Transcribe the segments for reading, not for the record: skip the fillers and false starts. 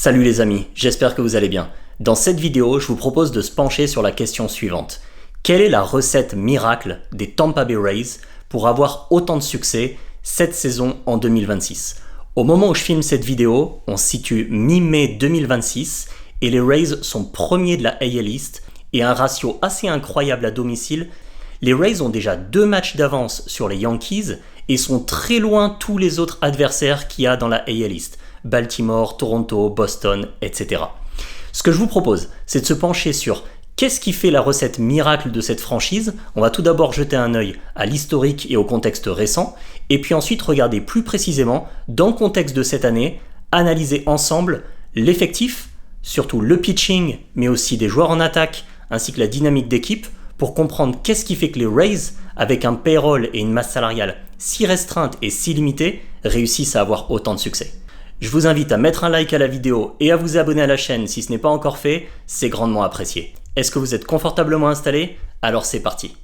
Salut les amis, j'espère que vous allez bien. Dans cette vidéo, je vous propose de se pencher sur la question suivante. Quelle est la recette miracle des Tampa Bay Rays pour avoir autant de succès cette saison en 2026 ? Au moment où je filme cette vidéo, on se situe mi-mai 2026 et les Rays sont premiers de la AL East et un ratio assez incroyable à domicile. Les Rays ont déjà 2 matchs d'avance sur les Yankees et sont très loin tous les autres adversaires qu'il y a dans la AL East. Baltimore, Toronto, Boston, etc. Ce que je vous propose, c'est de se pencher sur qu'est-ce qui fait la recette miracle de cette franchise. On va tout d'abord jeter un œil à l'historique et au contexte récent, et puis ensuite regarder plus précisément, dans le contexte de cette année, analyser ensemble l'effectif, surtout le pitching, mais aussi des joueurs en attaque, ainsi que la dynamique d'équipe, pour comprendre qu'est-ce qui fait que les Rays, avec un payroll et une masse salariale si restreinte et si limitée, réussissent à avoir autant de succès. Je vous invite à mettre un like à la vidéo et à vous abonner à la chaîne si ce n'est pas encore fait, c'est grandement apprécié. Est-ce que vous êtes confortablement installé ? Alors c'est parti.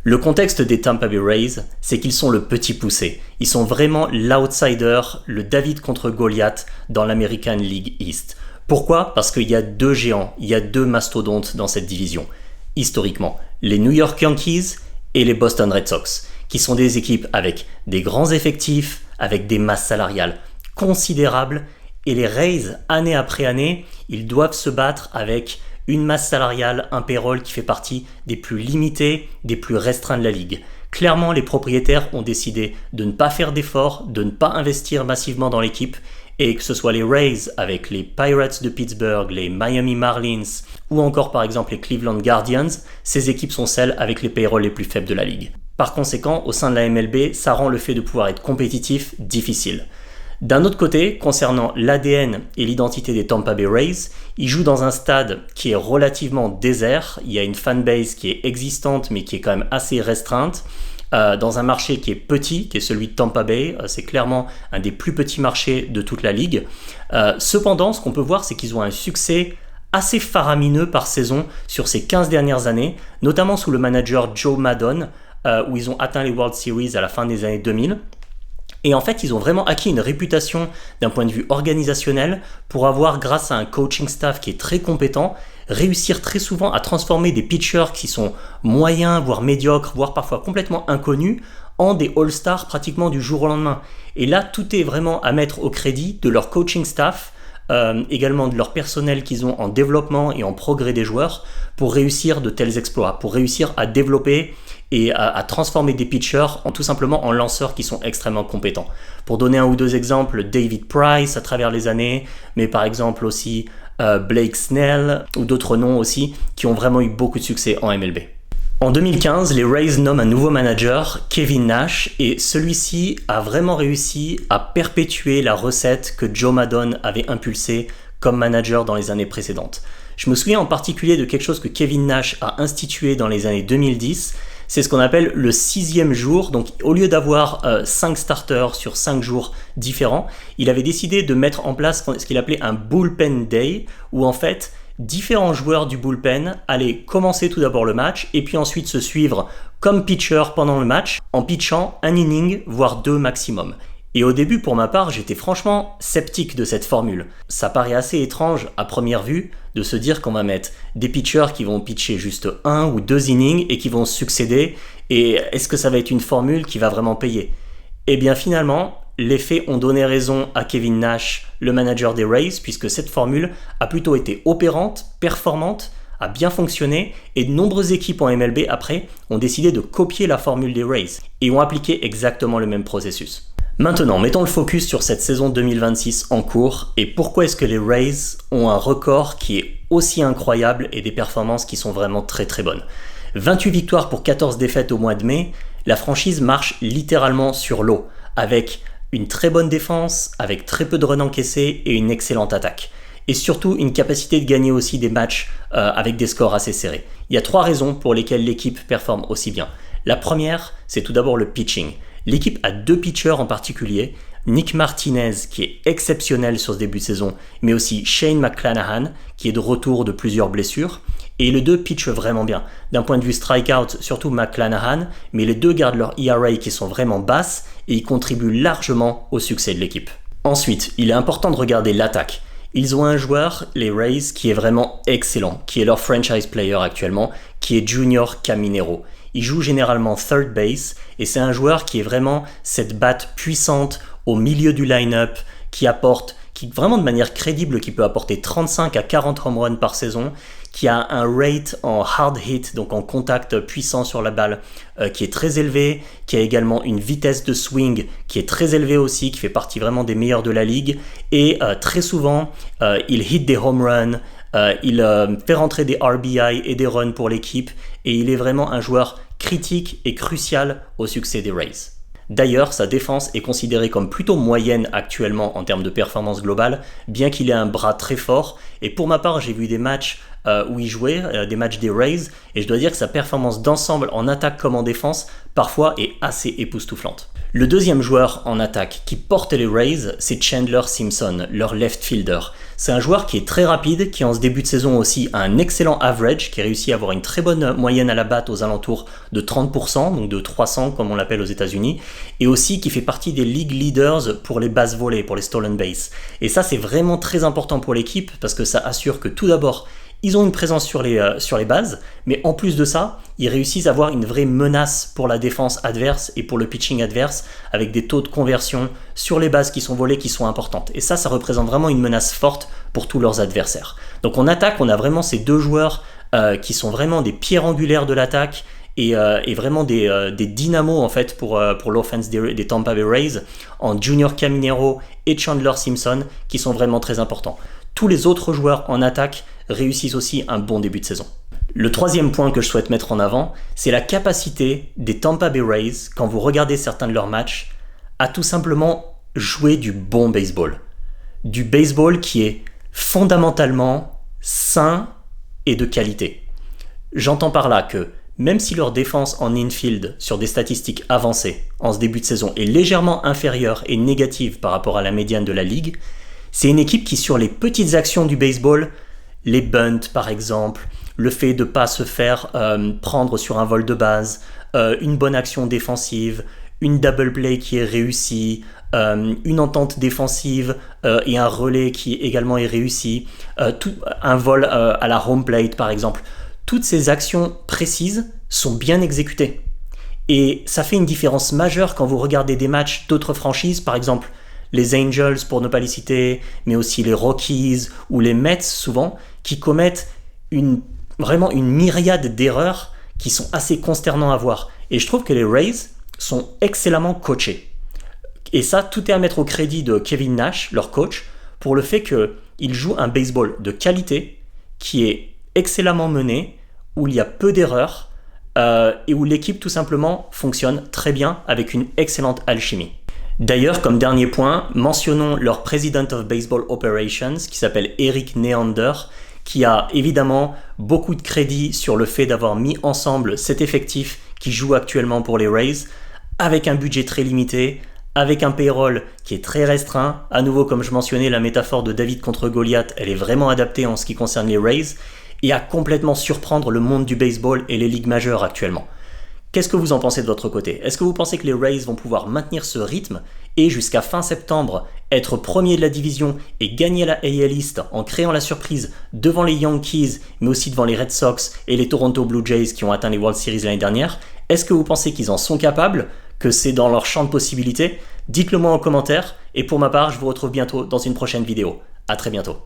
Le contexte des Tampa Bay Rays, c'est qu'ils sont le petit poussé. Ils sont vraiment l'outsider, le David contre Goliath dans l'American League East. Pourquoi ? Parce qu'il y a 2 géants, il y a 2 mastodontes dans cette division. Historiquement, les New York Yankees et les Boston Red Sox, qui sont des équipes avec des grands effectifs, avec des masses salariales considérable, et les Rays, année après année, ils doivent se battre avec une masse salariale, un payroll qui fait partie des plus limités, des plus restreints de la ligue. Clairement, les propriétaires ont décidé de ne pas faire d'efforts, de ne pas investir massivement dans l'équipe, et que ce soit les Rays avec les Pirates de Pittsburgh, les Miami Marlins, ou encore par exemple les Cleveland Guardians, ces équipes sont celles avec les payrolls les plus faibles de la ligue. Par conséquent, au sein de la MLB, ça rend le fait de pouvoir être compétitif difficile. D'un autre côté, concernant l'ADN et l'identité des Tampa Bay Rays, ils jouent dans un stade qui est relativement désert. Il y a une fanbase qui est existante mais qui est quand même assez restreinte. Dans un marché qui est petit, qui est celui de Tampa Bay, c'est clairement un des plus petits marchés de toute la ligue. Cependant, ce qu'on peut voir, c'est qu'ils ont un succès assez faramineux par saison sur ces 15 dernières années, notamment sous le manager Joe Maddon, où ils ont atteint les World Series à la fin des années 2000. Et en fait, ils ont vraiment acquis une réputation d'un point de vue organisationnel pour avoir, grâce à un coaching staff qui est très compétent, réussir très souvent à transformer des pitchers qui sont moyens, voire médiocres, voire parfois complètement inconnus, en des all-stars pratiquement du jour au lendemain. Et là, tout est vraiment à mettre au crédit de leur coaching staff, également de leur personnel qu'ils ont en développement et en progrès des joueurs pour réussir de tels exploits, pour réussir à développer et à transformer des pitchers tout simplement en lanceurs qui sont extrêmement compétents. Pour donner un ou 2 exemples, David Price à travers les années, mais par exemple aussi Blake Snell ou d'autres noms aussi qui ont vraiment eu beaucoup de succès en MLB. En 2015, les Rays nomment un nouveau manager, Kevin Nash, et celui-ci a vraiment réussi à perpétuer la recette que Joe Maddon avait impulsée comme manager dans les années précédentes. Je me souviens en particulier de quelque chose que Kevin Nash a institué dans les années 2010, c'est ce qu'on appelle le 6e jour. Donc au lieu d'avoir 5 starters sur 5 jours différents, il avait décidé de mettre en place ce qu'il appelait un bullpen day, où en fait différents joueurs du bullpen allaient commencer tout d'abord le match et puis ensuite se suivre comme pitcher pendant le match en pitchant un inning, voire 2 maximum. Et au début, pour ma part, j'étais franchement sceptique de cette formule. Ça paraît assez étrange à première vue de se dire qu'on va mettre des pitchers qui vont pitcher juste 1 ou 2 innings et qui vont se succéder. Et est-ce que ça va être une formule qui va vraiment payer ? Eh bien finalement, les faits ont donné raison à Kevin Nash, le manager des Rays, puisque cette formule a plutôt été opérante, performante, a bien fonctionné, et de nombreuses équipes en MLB après ont décidé de copier la formule des Rays et ont appliqué exactement le même processus. Maintenant, mettons le focus sur cette saison 2026 en cours et pourquoi est-ce que les Rays ont un record qui est aussi incroyable et des performances qui sont vraiment très très bonnes. 28 victoires pour 14 défaites au mois de mai, la franchise marche littéralement sur l'eau, avec une très bonne défense, avec très peu de runs encaissés et une excellente attaque. Et surtout une capacité de gagner aussi des matchs avec des scores assez serrés. Il y a 3 raisons pour lesquelles l'équipe performe aussi bien. La première, c'est tout d'abord le pitching. L'équipe a 2 pitchers en particulier, Nick Martinez qui est exceptionnel sur ce début de saison, mais aussi Shane McClanahan qui est de retour de plusieurs blessures. Et les 2 pitchent vraiment bien. D'un point de vue strikeout, surtout McClanahan, mais les 2 gardent leur ERA qui sont vraiment basses et ils contribuent largement au succès de l'équipe. Ensuite, il est important de regarder l'attaque. Ils ont un joueur, les Rays, qui est vraiment excellent, qui est leur franchise player actuellement, qui est Junior Caminero. Il joue généralement third base et c'est un joueur qui est vraiment cette batte puissante au milieu du line-up, qui vraiment de manière crédible, qui peut apporter 35 à 40 home runs par saison, qui a un rate en hard hit, donc en contact puissant sur la balle, qui est très élevé, qui a également une vitesse de swing qui est très élevée aussi, qui fait partie vraiment des meilleurs de la ligue, et très souvent, il hit des home runs, il fait rentrer des RBI et des runs pour l'équipe, et il est vraiment un joueur critique et crucial au succès des Rays. D'ailleurs, sa défense est considérée comme plutôt moyenne actuellement en termes de performance globale, bien qu'il ait un bras très fort. Et pour ma part, j'ai vu des matchs où il jouait, des matchs des Rays, et je dois dire que sa performance d'ensemble en attaque comme en défense, parfois est assez époustouflante. Le deuxième joueur en attaque qui porte les Rays, c'est Chandler Simpson, leur left fielder. C'est un joueur qui est très rapide, qui en ce début de saison aussi a un excellent average, qui réussit à avoir une très bonne moyenne à la batte aux alentours de 30%, donc de 300 comme on l'appelle aux États-Unis, et aussi qui fait partie des league leaders pour les bases volées, pour les stolen bases. Et ça c'est vraiment très important pour l'équipe parce que ça assure que tout d'abord, ils ont une présence sur les bases, mais en plus de ça, ils réussissent à avoir une vraie menace pour la défense adverse et pour le pitching adverse, avec des taux de conversion sur les bases qui sont volées qui sont importantes. Et ça représente vraiment une menace forte pour tous leurs adversaires. Donc en attaque, on a vraiment ces deux joueurs qui sont vraiment des pierres angulaires de l'attaque et vraiment des dynamos en fait pour l'offense des Tampa Bay Rays en Junior Caminero et Chandler Simpson qui sont vraiment très importants. Tous les autres joueurs en attaque réussissent aussi un bon début de saison. Le troisième point que je souhaite mettre en avant, c'est la capacité des Tampa Bay Rays, quand vous regardez certains de leurs matchs, à tout simplement jouer du bon baseball. Du baseball qui est fondamentalement sain et de qualité. J'entends par là que même si leur défense en infield sur des statistiques avancées en ce début de saison est légèrement inférieure et négative par rapport à la médiane de la ligue, c'est une équipe qui sur les petites actions du baseball, les bunts par exemple, le fait de ne pas se faire prendre sur un vol de base, une bonne action défensive, une double play qui est réussie, une entente défensive et un relais qui également est réussi, un vol à la home plate par exemple. Toutes ces actions précises sont bien exécutées. Et ça fait une différence majeure quand vous regardez des matchs d'autres franchises, par exemple les Angels pour ne pas les citer, mais aussi les Rockies ou les Mets souvent, qui commettent vraiment une myriade d'erreurs qui sont assez consternants à voir. Et je trouve que les Rays sont excellemment coachés. Et ça, tout est à mettre au crédit de Kevin Nash, leur coach, pour le fait qu'il joue un baseball de qualité qui est excellemment mené, où il y a peu d'erreurs et où l'équipe tout simplement fonctionne très bien avec une excellente alchimie. D'ailleurs, comme dernier point, mentionnons leur President of Baseball Operations qui s'appelle Eric Neander, qui a évidemment beaucoup de crédit sur le fait d'avoir mis ensemble cet effectif qui joue actuellement pour les Rays, avec un budget très limité, avec un payroll qui est très restreint. À nouveau, comme je mentionnais, la métaphore de David contre Goliath, elle est vraiment adaptée en ce qui concerne les Rays, et à complètement surprendre le monde du baseball et les ligues majeures actuellement. Qu'est-ce que vous en pensez de votre côté? Est-ce que vous pensez que les Rays vont pouvoir maintenir ce rythme et jusqu'à fin septembre être premier de la division et gagner la AL East en créant la surprise devant les Yankees mais aussi devant les Red Sox et les Toronto Blue Jays qui ont atteint les World Series l'année dernière? Est-ce que vous pensez qu'ils en sont capables, que c'est dans leur champ de possibilités? Dites-le moi en commentaire et pour ma part je vous retrouve bientôt dans une prochaine vidéo. À très bientôt.